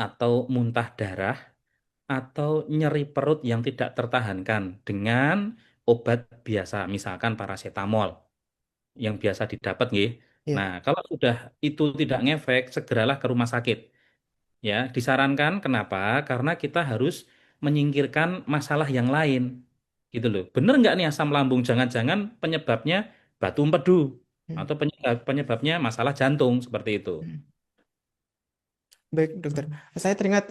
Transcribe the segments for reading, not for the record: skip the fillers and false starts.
atau muntah darah atau nyeri perut yang tidak tertahankan dengan obat biasa, misalkan paracetamol yang biasa didapat nggih. Iya. Nah, kalau sudah itu tidak ngefek, segeralah ke rumah sakit. Ya, disarankan kenapa? Karena kita harus menyingkirkan masalah yang lain. Gitu loh. Bener nggak nih asam lambung? Jangan-jangan penyebabnya batu empedu Hmm. atau penyebabnya masalah jantung seperti itu. Hmm. Baik, dokter. Saya teringat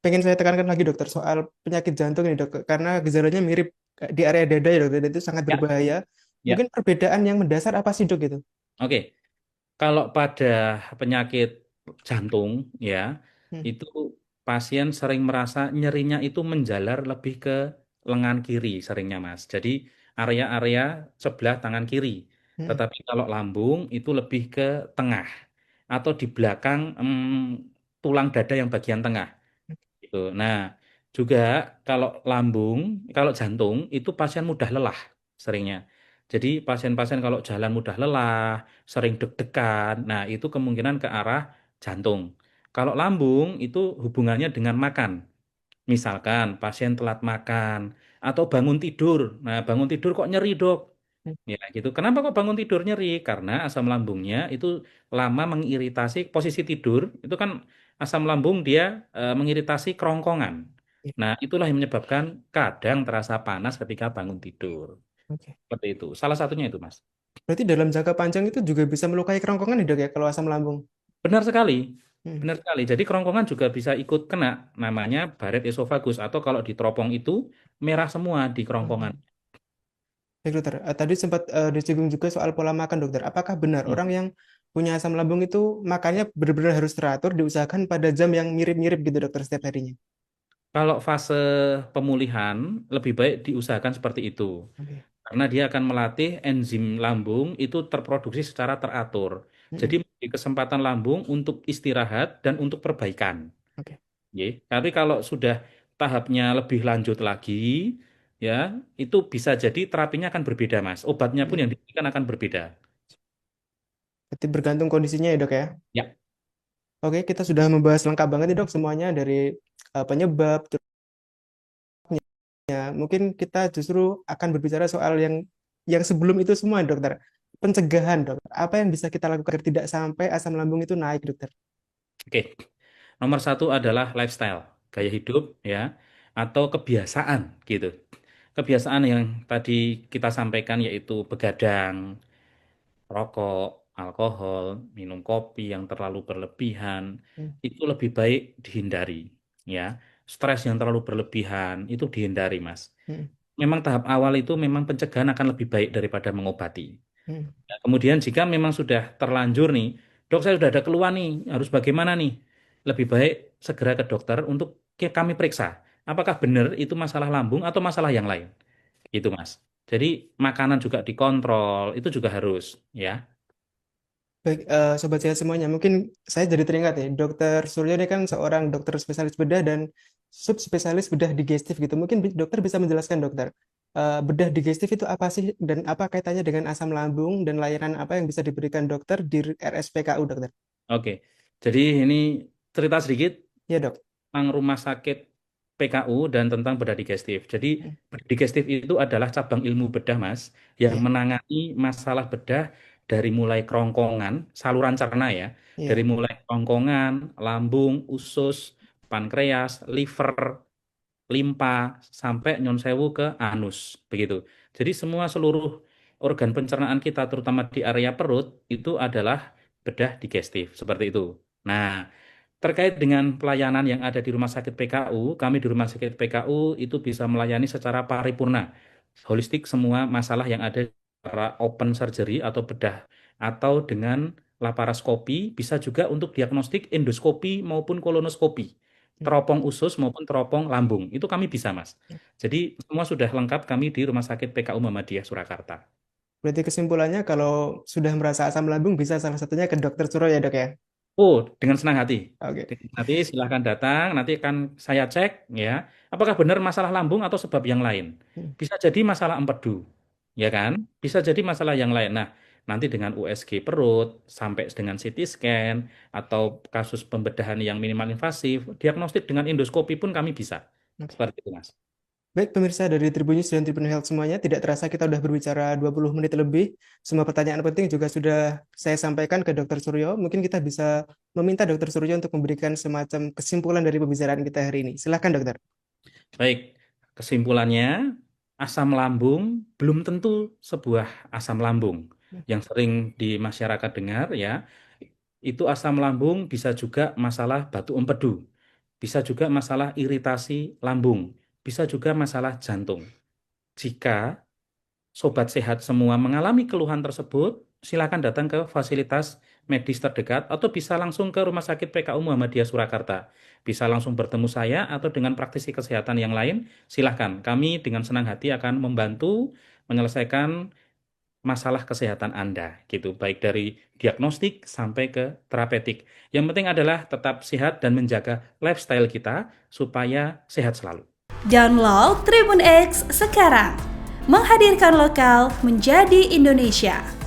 pengen saya tekankan lagi dokter soal penyakit jantung ini dok, karena gejalanya mirip di area dada ya dokter, dan itu sangat Ya, berbahaya. ya. Mungkin perbedaan yang mendasar apa sih dok itu? Oke. Kalau pada penyakit jantung ya, Hmm. itu pasien sering merasa nyerinya itu menjalar lebih ke lengan kiri seringnya Mas. Jadi area-area sebelah tangan kiri. Hmm. Tetapi kalau lambung itu lebih ke tengah atau di belakang tulang dada yang bagian tengah. Gitu. Nah, juga kalau lambung, kalau jantung itu pasien mudah lelah seringnya. Jadi pasien-pasien kalau jalan mudah lelah, sering deg-degan, nah itu kemungkinan ke arah jantung. Kalau lambung itu hubungannya dengan makan. Misalkan pasien telat makan atau bangun tidur. Nah, bangun tidur kok nyeri, Dok? Hmm. Ya, gitu. Kenapa kok bangun tidur nyeri? Karena asam lambungnya itu lama mengiritasi posisi tidur. Itu kan asam lambung dia mengiritasi kerongkongan. Ya. Nah, itulah yang menyebabkan kadang terasa panas ketika bangun tidur. Oke. Seperti itu. Salah satunya itu, Mas. Berarti dalam jangka panjang itu juga bisa melukai kerongkongan nih dok ya kalau asam lambung. Benar sekali. Hmm. Benar sekali. Jadi kerongkongan juga bisa ikut kena. Namanya baret esofagus atau kalau di teropong itu merah semua di kerongkongan. Hmm. Baik dokter, tadi sempat disinggung juga soal pola makan dokter. Apakah benar Hmm. orang yang punya asam lambung itu makannya benar-benar harus teratur, diusahakan pada jam yang mirip-mirip gitu dokter setiap harinya? Kalau fase pemulihan lebih baik diusahakan seperti itu. Oke. Karena dia akan melatih enzim lambung itu terproduksi secara teratur. Jadi Hmm. memberi kesempatan lambung untuk istirahat dan untuk perbaikan. Oke. Ya. Tapi kalau sudah tahapnya lebih lanjut lagi, ya itu bisa jadi terapinya akan berbeda, Mas. Obatnya pun Hmm. yang diberikan akan berbeda. Berarti bergantung kondisinya ya dok ya. Ya, Oke, kita sudah membahas lengkap banget nih dok semuanya dari penyebab. Mungkin kita justru akan berbicara soal yang sebelum itu semua dokter. Pencegahan dok. Apa yang bisa kita lakukan agar tidak sampai asam lambung itu naik dokter? oke. Nomor satu adalah lifestyle, gaya hidup, ya, atau kebiasaan gitu. Kebiasaan yang tadi kita sampaikan yaitu begadang, rokok, alkohol, minum kopi yang terlalu berlebihan, Hmm. itu lebih baik dihindari, ya. Stres yang terlalu berlebihan itu dihindari, Mas. Hmm. Memang tahap awal itu memang pencegahan akan lebih baik daripada mengobati. Hmm. Ya, kemudian jika memang sudah terlanjur nih, dok saya sudah ada keluhan nih, harus bagaimana nih? Lebih baik segera ke dokter untuk kami periksa. Apakah benar itu masalah lambung atau masalah yang lain? Itu, Mas. Jadi makanan juga dikontrol, itu juga harus, ya. Baik, sobat sehat semuanya. Mungkin saya jadi teringat nih, Dokter Suryo ini kan seorang dokter spesialis bedah dan subspesialis bedah digestif gitu. Mungkin dokter bisa menjelaskan dokter, bedah digestif itu apa sih dan apa kaitannya dengan asam lambung dan layanan apa yang bisa diberikan dokter di RSPKU dokter? Oke. Jadi ini cerita sedikit Ya dok. tentang rumah sakit PKU dan tentang bedah digestif. Jadi Hmm. bedah digestif itu adalah cabang ilmu bedah, Mas, yang Iya, menangani masalah bedah dari mulai kerongkongan, saluran cerna ya, dari iya. mulai kerongkongan, lambung, usus, pankreas, liver, limpa, sampai nyon sewu ke anus, begitu. Jadi semua seluruh organ pencernaan kita, terutama di area perut, itu adalah bedah digestif, seperti itu. Nah, terkait dengan pelayanan yang ada di Rumah Sakit PKU, kami di Rumah Sakit PKU itu bisa melayani secara paripurna, holistik semua masalah yang ada secara open surgery atau bedah, atau dengan laparoskopi, bisa juga untuk diagnostik endoskopi maupun kolonoskopi, Hmm. teropong usus maupun teropong lambung, itu kami bisa, Mas. Jadi semua sudah lengkap kami di Rumah Sakit PKU Muhammadiyah Surakarta. Berarti kesimpulannya kalau sudah merasa asam lambung bisa salah satunya ke dokter Suryo ya dok ya? Oh, dengan senang hati. Oke. Dengan senang hati silahkan datang, nanti akan saya cek ya, apakah benar masalah lambung atau sebab yang lain. Hmm. Bisa jadi masalah empedu, ya kan? Bisa jadi masalah yang lain. Nah, Nanti dengan USG perut, sampai dengan CT scan, atau kasus pembedahan yang minimal invasif, diagnostik dengan endoskopi pun kami bisa. Oke. Seperti itu, Mas. Baik, pemirsa dari Tribun News dan Tribun Health semuanya, tidak terasa kita sudah berbicara 20 menit lebih. Semua pertanyaan penting juga sudah saya sampaikan ke Dr. Suryo. Mungkin kita bisa meminta Dr. Suryo untuk memberikan semacam kesimpulan dari pembicaraan kita hari ini. Silahkan, dokter. Baik, kesimpulannya, asam lambung belum tentu sebuah asam lambung. Yang sering di masyarakat dengar ya, itu asam lambung bisa juga masalah batu empedu, bisa juga masalah iritasi lambung, bisa juga masalah jantung. Jika sobat sehat semua mengalami keluhan tersebut, silakan datang ke fasilitas medis terdekat atau bisa langsung ke Rumah Sakit PKU Muhammadiyah Surakarta. Bisa langsung bertemu saya atau dengan praktisi kesehatan yang lain, silahkan. Kami dengan senang hati akan membantu menyelesaikan masalah kesehatan Anda, gitu. Baik dari diagnostik sampai ke terapeutik. Yang penting adalah tetap sehat dan menjaga lifestyle kita supaya sehat selalu. Download Tribun X sekarang. Menghadirkan lokal menjadi Indonesia.